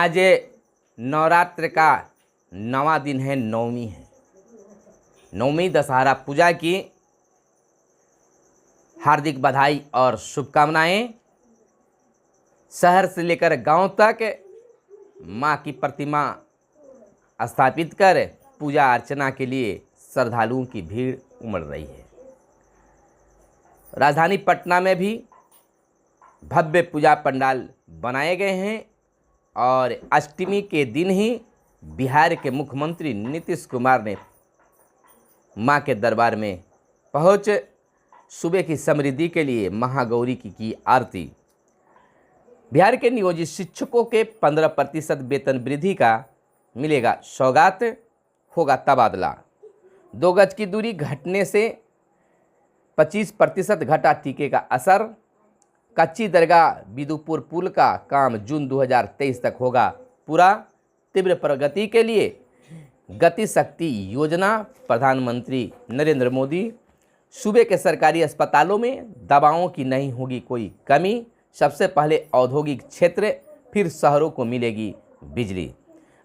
आज नवरात्र का 9वां दिन है, नवमी है। नवमी दशहरा पूजा की हार्दिक बधाई और शुभकामनाएं। शहर से लेकर गांव तक मां की प्रतिमा स्थापित कर पूजा अर्चना के लिए श्रद्धालुओं की भीड़ उमड़ रही है। राजधानी पटना में भी भव्य पूजा पंडाल बनाए गए हैं और अष्टमी के दिन ही बिहार के मुख्यमंत्री नीतीश कुमार ने मां के दरबार में पहुंच सुबह की समृद्धि के लिए महागौरी की आरती। बिहार के नियोजित शिक्षकों के 15% वेतन वृद्धि का मिलेगा सौगात, होगा तबादला। 2 गज की दूरी घटने से 25% घटा टीके का असर। कच्ची दरगाह बिदुपुर पुल का काम जून 2023 तक होगा पूरा। तीव्र प्रगति के लिए गति शक्ति योजना, प्रधानमंत्री नरेंद्र मोदी। सूबे के सरकारी अस्पतालों में दवाओं की नहीं होगी कोई कमी। सबसे पहले औद्योगिक क्षेत्र, फिर शहरों को मिलेगी बिजली।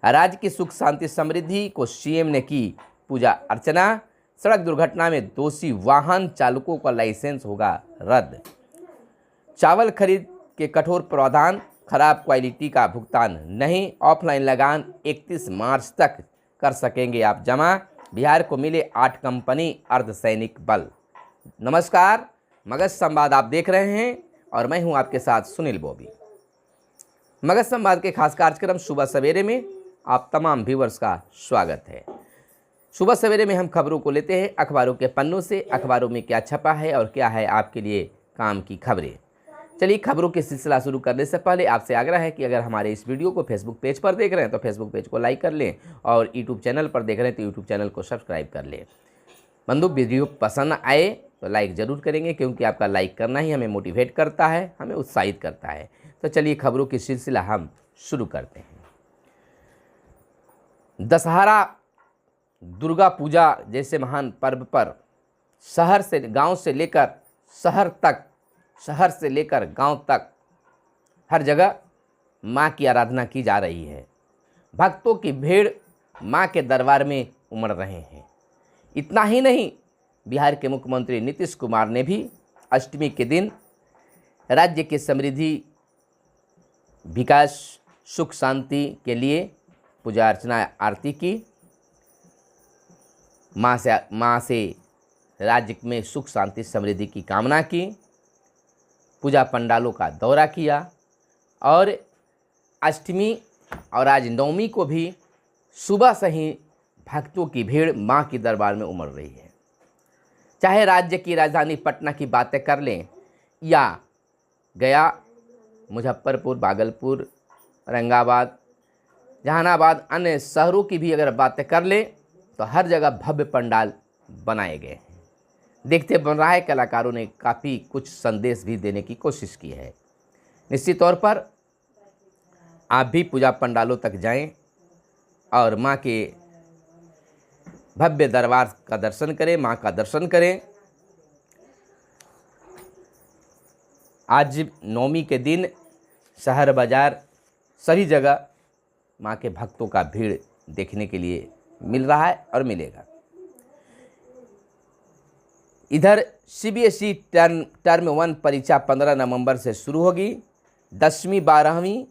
राज्य की सुख शांति समृद्धि को सीएम ने की पूजा अर्चना। सड़क दुर्घटना में दोषी वाहन चालकों का लाइसेंस होगा रद्द। चावल खरीद के कठोर प्रावधान, खराब क्वालिटी का भुगतान नहीं। ऑफलाइन लगान 31 मार्च तक कर सकेंगे आप जमा। बिहार को मिले 8 कंपनी अर्धसैनिक बल। नमस्कार, मगध संवाद आप देख रहे हैं और मैं हूं आपके साथ सुनील बॉबी। मगध संवाद के खास कार्यक्रम सुबह सवेरे में आप तमाम व्यूअर्स का स्वागत है। सुबह सवेरे में हम खबरों को लेते हैं अखबारों के पन्नों से। अखबारों में क्या छपा है और क्या है आपके लिए काम की खबरें। चलिए, खबरों के सिलसिला शुरू करने से पहले आपसे आग्रह है कि अगर हमारे इस वीडियो को फेसबुक पेज पर देख रहे हैं तो फेसबुक पेज को लाइक कर लें और यूट्यूब चैनल पर देख रहे हैं तो यूट्यूब चैनल को सब्सक्राइब कर लें। बंधु, वीडियो पसंद आए तो लाइक ज़रूर करेंगे, क्योंकि आपका लाइक करना ही हमें मोटिवेट करता है, हमें उत्साहित करता है। तो चलिए, खबरों की सिलसिला हम शुरू करते हैं। दशहरा, दुर्गा पूजा जैसे महान पर्व पर शहर से गांव से लेकर शहर तक, शहर से लेकर गांव तक हर जगह मां की आराधना की जा रही है। भक्तों की भीड़ मां के दरबार में उमड़ रहे हैं। इतना ही नहीं, बिहार के मुख्यमंत्री नीतीश कुमार ने भी अष्टमी के दिन राज्य की समृद्धि, विकास, सुख शांति के लिए पूजा अर्चना आरती की। मां से राज्य में सुख शांति समृद्धि की कामना की। पूजा पंडालों का दौरा किया और अष्टमी और आज नवमी को भी सुबह से ही भक्तों की भीड़ मां के दरबार में उमड़ रही है। चाहे राज्य की राजधानी पटना की बातें कर लें या गया, मुजफ्फरपुर, भागलपुर, औरंगाबाद, जहानाबाद, अन्य शहरों की भी अगर बातें कर लें तो हर जगह भव्य पंडाल बनाए गए हैं। देखते बन रहा है कलाकारों ने काफ़ी कुछ संदेश भी देने की कोशिश की है। निश्चित तौर पर आप भी पूजा पंडालों तक जाएं और मां के भव्य दरबार का दर्शन करें, मां का दर्शन करें। आज नवमी के दिन शहर बाजार सभी जगह मां के भक्तों का भीड़ देखने के लिए मिल रहा है और मिलेगा। इधर सीबीएसई टर्म 1 परीक्षा 15 नवंबर से शुरू होगी। 10वीं 12वीं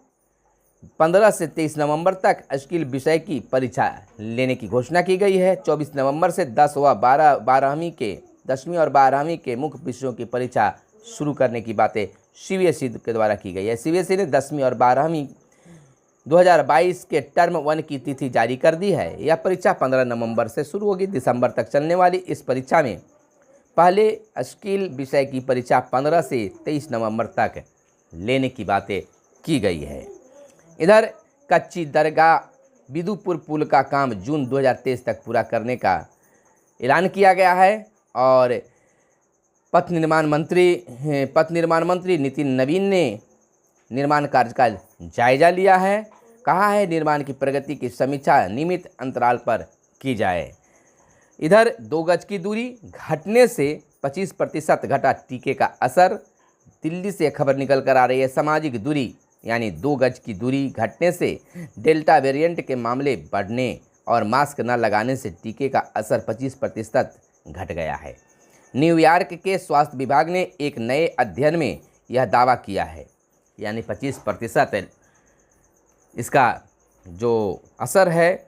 15 से 23 नवंबर तक स्किल विषय की परीक्षा लेने की घोषणा की गई है। 24 नवंबर से 10 व 12वीं के 10वीं और 12वीं के मुख्य विषयों की परीक्षा शुरू करने की बातें सीबीएसई के द्वारा की गई है। सीबीएसई ने 10वीं और 12वीं 2022 के टर्म 1 की तिथि जारी कर दी है। यह परीक्षा 15 नवंबर से शुरू होगी। दिसंबर तक चलने वाली इस परीक्षा में पहले स्किल विषय की परीक्षा 15 से 23 नवंबर तक लेने की बातें की गई है। इधर कच्ची दरगाह बिदुपुर पुल का काम जून 2023 तक पूरा करने का ऐलान किया गया है और पथ निर्माण मंत्री नितिन नवीन ने निर्माण कार्य का जायजा लिया है। कहा है निर्माण की प्रगति की समीक्षा नियमित अंतराल पर की जाए। इधर 2 गज की दूरी घटने से 25% घटा टीके का असर। दिल्ली से खबर निकल कर आ रही है। सामाजिक दूरी यानी 2 गज की दूरी घटने से डेल्टा वेरिएंट के मामले बढ़ने और मास्क न लगाने से टीके का असर 25% घट गया है। न्यूयॉर्क के स्वास्थ्य विभाग ने एक नए अध्ययन में यह दावा किया है, यानी 25% इसका जो असर है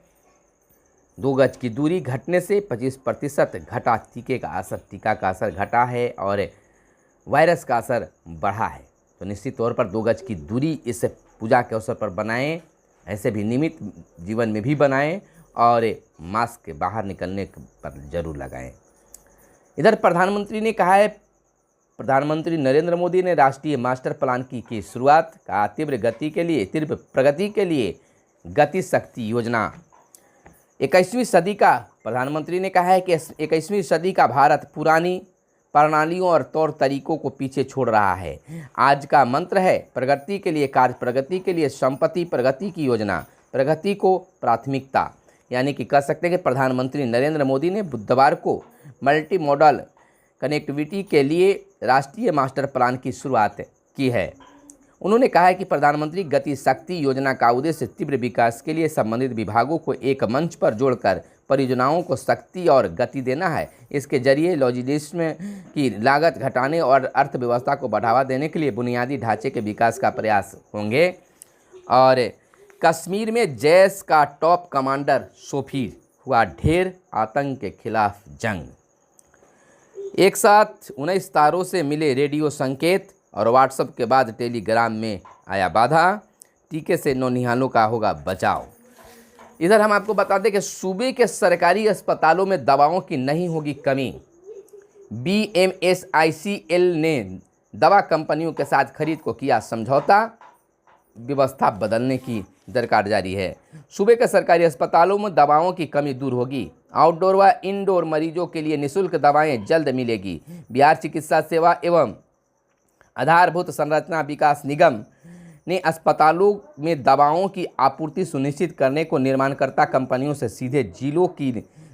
2 गज की दूरी घटने से 25% घटा, टीका का असर घटा है और वायरस का असर बढ़ा है। तो निश्चित तौर पर 2 गज की दूरी इस पूजा के अवसर पर बनाएं, ऐसे भी नियमित जीवन में भी बनाएं और मास्क बाहर निकलने पर जरूर लगाएं। इधर प्रधानमंत्री ने कहा है, प्रधानमंत्री नरेंद्र मोदी ने राष्ट्रीय मास्टर प्लान की शुरुआत, कहा तीव्र प्रगति के लिए गति शक्ति योजना। 21वीं सदी का प्रधानमंत्री ने कहा है कि 21वीं सदी का भारत पुरानी प्रणालियों और तौर तरीकों को पीछे छोड़ रहा है। आज का मंत्र है प्रगति के लिए कार्य, प्रगति के लिए संपत्ति, प्रगति की योजना, प्रगति को प्राथमिकता। यानी कि कह सकते हैं कि प्रधानमंत्री नरेंद्र मोदी ने बुधवार को मल्टी मॉडल कनेक्टिविटी के लिए राष्ट्रीय मास्टर प्लान की शुरुआत की है। उन्होंने कहा है कि प्रधानमंत्री गति शक्ति योजना का उद्देश्य तीव्र विकास के लिए संबंधित विभागों को एक मंच पर जोड़कर परियोजनाओं को शक्ति और गति देना है। इसके जरिए लॉजिस्टिक्स की लागत घटाने और अर्थव्यवस्था को बढ़ावा देने के लिए बुनियादी ढांचे के विकास का प्रयास होंगे। और कश्मीर में जैश का टॉप कमांडर शोफीर हुआ ढेर, आतंक के खिलाफ जंग। एक साथ 19 तारों से मिले रेडियो संकेत और व्हाट्सएप के बाद टेलीग्राम में आया बाधा, टीके से नौनिहालों का होगा बचाव। इधर हम आपको बता दें कि सूबे के सरकारी अस्पतालों में दवाओं की नहीं होगी कमी। BMSICL ने दवा कंपनियों के साथ खरीद को किया समझौता, व्यवस्था बदलने की दरकार जारी है। सूबे के सरकारी अस्पतालों में दवाओं की कमी दूर होगी। आउटडोर व इंडोर मरीजों के लिए निःशुल्क दवाएं जल्द मिलेगी। बिहार चिकित्सा सेवा एवं आधारभूत संरचना विकास निगम ने अस्पतालों में दवाओं की आपूर्ति सुनिश्चित करने को निर्माणकर्ता कंपनियों से सीधे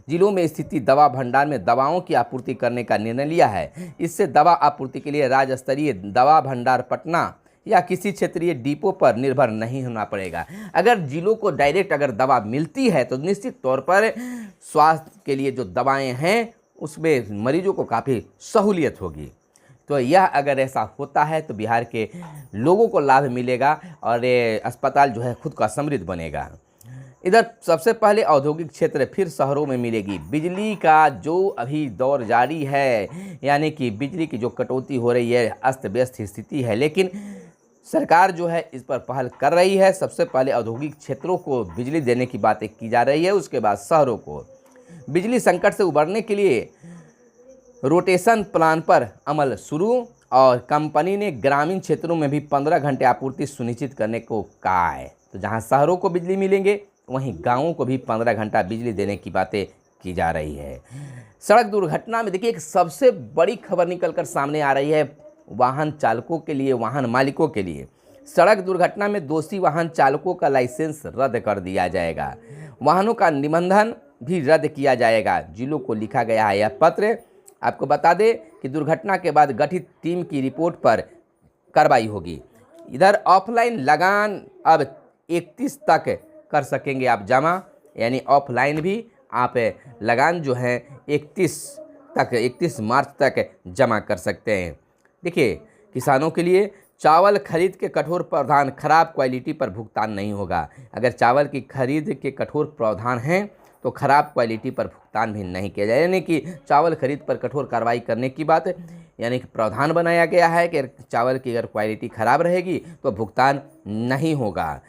जिलों में स्थित दवा भंडार में दवाओं की आपूर्ति करने का निर्णय लिया है। इससे दवा आपूर्ति के लिए राज्य स्तरीय दवा भंडार पटना या किसी क्षेत्रीय डिपो पर निर्भर नहीं होना पड़ेगा। अगर जिलों को डायरेक्ट अगर दवा मिलती है तो निश्चित तौर पर स्वास्थ्य के लिए जो दवाएं हैं उसमें मरीजों को काफ़ी सहूलियत होगी। तो यह अगर ऐसा होता है तो बिहार के लोगों को लाभ मिलेगा और ये अस्पताल जो है खुद का समृद्ध बनेगा। इधर सबसे पहले औद्योगिक क्षेत्र फिर शहरों में मिलेगी। बिजली का जो अभी दौर जारी है, यानी कि बिजली की जो कटौती हो रही है, अस्त व्यस्त स्थिति है, लेकिन सरकार जो है इस पर पहल कर रही है। सबसे पहले औद्योगिक क्षेत्रों को बिजली देने की बातें की जा रही है, उसके बाद शहरों को। बिजली संकट से उबरने के लिए रोटेशन प्लान पर अमल शुरू और कंपनी ने ग्रामीण क्षेत्रों में भी 15 घंटे आपूर्ति सुनिश्चित करने को कहा है। तो जहां शहरों को बिजली मिलेंगे वहीं गांवों को भी 15 घंटा बिजली देने की बातें की जा रही है। सड़क दुर्घटना में देखिए एक सबसे बड़ी खबर निकलकर सामने आ रही है वाहन चालकों के लिए, वाहन मालिकों के लिए। सड़क दुर्घटना में दोषी वाहन चालकों का लाइसेंस रद्द कर दिया जाएगा। वाहनों का निबंधन भी रद्द किया जाएगा। जिलों को लिखा गया है यह पत्र। आपको बता दें कि दुर्घटना के बाद गठित टीम की रिपोर्ट पर कार्रवाई होगी। इधर ऑफलाइन लगान अब 31 तक कर सकेंगे आप जमा, यानी ऑफलाइन भी आप लगान जो है 31 मार्च तक जमा कर सकते हैं। देखिए किसानों के लिए चावल खरीद के कठोर प्रावधान, खराब क्वालिटी पर भुगतान नहीं होगा। अगर चावल की खरीद के कठोर प्रावधान हैं तो खराब क्वालिटी पर भुगतान भी नहीं किया जाए, यानी कि चावल खरीद पर कठोर कार्रवाई करने की बात, यानी कि प्रावधान बनाया गया है कि चावल की अगर क्वालिटी खराब रहेगी तो भुगतान नहीं होगा।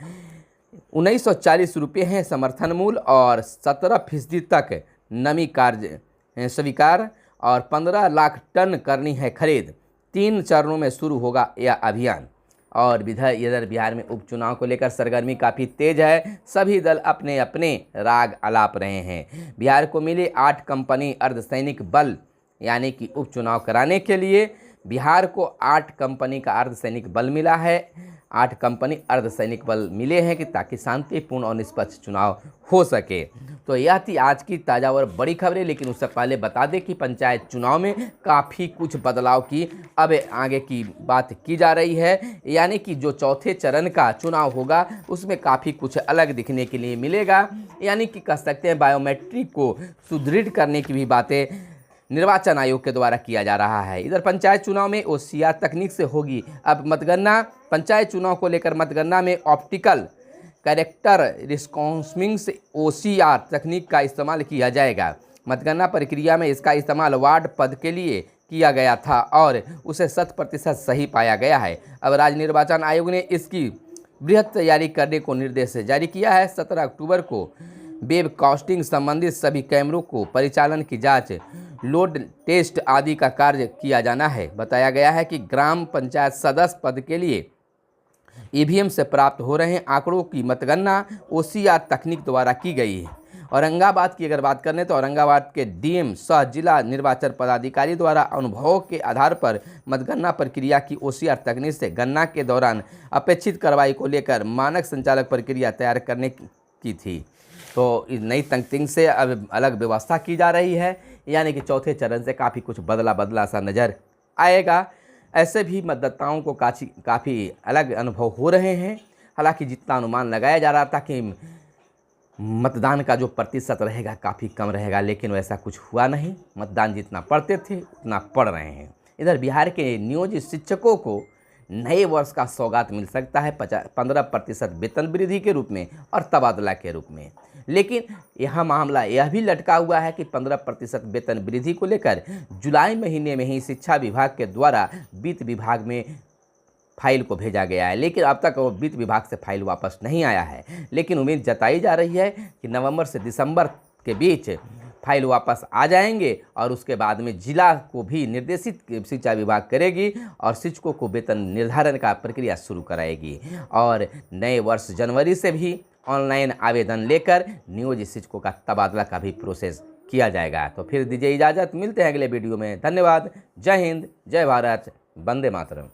1940 रुपये हैं समर्थन मूल्य और 17% तक नमी कार्य स्वीकार और 15 लाख टन करनी है खरीद। 3 चरणों में शुरू होगा यह अभियान। और इधर बिहार में उपचुनाव को लेकर सरगर्मी काफ़ी तेज है। सभी दल अपने अपने राग आलाप रहे हैं। बिहार को मिले 8 कंपनी अर्धसैनिक बल, यानी कि उपचुनाव कराने के लिए बिहार को 8 कंपनी का अर्धसैनिक बल मिला है। 8 कंपनी अर्धसैनिक बल मिले हैं कि ताकि शांतिपूर्ण और निष्पक्ष चुनाव हो सके। तो यह थी आज की ताज़ा और बड़ी खबरें। लेकिन उससे पहले बता दें कि पंचायत चुनाव में काफ़ी कुछ बदलाव की अब आगे की बात की जा रही है, यानी कि जो चौथे चरण का चुनाव होगा उसमें काफ़ी कुछ अलग दिखने के लिए मिलेगा। यानी कि कह सकते हैं बायोमेट्रिक को सुदृढ़ करने की भी बातें निर्वाचन आयोग के द्वारा किया जा रहा है। इधर पंचायत चुनाव में OCR तकनीक से होगी अब मतगणना। पंचायत चुनाव को लेकर मतगणना में ऑप्टिकल कैरेक्टर रिकॉग्निशन से OCR तकनीक का इस्तेमाल किया जाएगा। मतगणना प्रक्रिया में इसका इस्तेमाल वार्ड पद के लिए किया गया था और उसे 100% सही पाया गया है। अब राज्य निर्वाचन आयोग ने इसकी बृहद तैयारी करने को निर्देश जारी किया है। 17 अक्टूबर को वेब कास्टिंग संबंधित सभी कैमरों को परिचालन की जांच, लोड टेस्ट आदि का कार्य किया जाना है। बताया गया है कि ग्राम पंचायत सदस्य पद के लिए EVM से प्राप्त हो रहे आंकड़ों की मतगणना OCR तकनीक द्वारा की गई है। औरंगाबाद की अगर बात करें तो औरंगाबाद के DM सह जिला निर्वाचन पदाधिकारी द्वारा अनुभव के आधार पर मतगणना प्रक्रिया की OCR तकनीक से गणना के दौरान अपेक्षित कार्रवाई को लेकर मानक संचालक प्रक्रिया तैयार करने की थी। तो इस नई तकनीक से अब अलग व्यवस्था की जा रही है, यानी कि चौथे चरण से काफ़ी कुछ बदला सा नज़र आएगा। ऐसे भी मतदाताओं को काफ़ी अलग अनुभव हो रहे हैं। हालांकि जितना अनुमान लगाया जा रहा था कि मतदान का जो प्रतिशत रहेगा काफ़ी कम रहेगा, लेकिन वैसा कुछ हुआ नहीं। मतदान जितना पढ़ते थे उतना पढ़ रहे हैं। इधर बिहार के नियोजित शिक्षकों को नए वर्ष का सौगात मिल सकता है 15% वेतन वृद्धि के रूप में और तबादला के रूप में। लेकिन यह मामला यह भी लटका हुआ है कि 15% वेतन वृद्धि को लेकर जुलाई महीने में ही शिक्षा विभाग के द्वारा वित्त विभाग में फाइल को भेजा गया है, लेकिन अब तक वो वित्त विभाग से फाइल वापस नहीं आया है। लेकिन उम्मीद जताई जा रही है कि नवंबर से दिसंबर के बीच फाइल वापस आ जाएंगे और उसके बाद में जिला को भी निर्देशित शिक्षा विभाग करेगी और शिक्षकों को वेतन निर्धारण का प्रक्रिया शुरू कराएगी। और नए वर्ष जनवरी से भी ऑनलाइन आवेदन लेकर नियोजित शिक्षकों का तबादला का भी प्रोसेस किया जाएगा। तो फिर दीजिए इजाज़त, मिलते हैं अगले वीडियो में। धन्यवाद। जय हिंद, जय भारत, वंदे मातरम।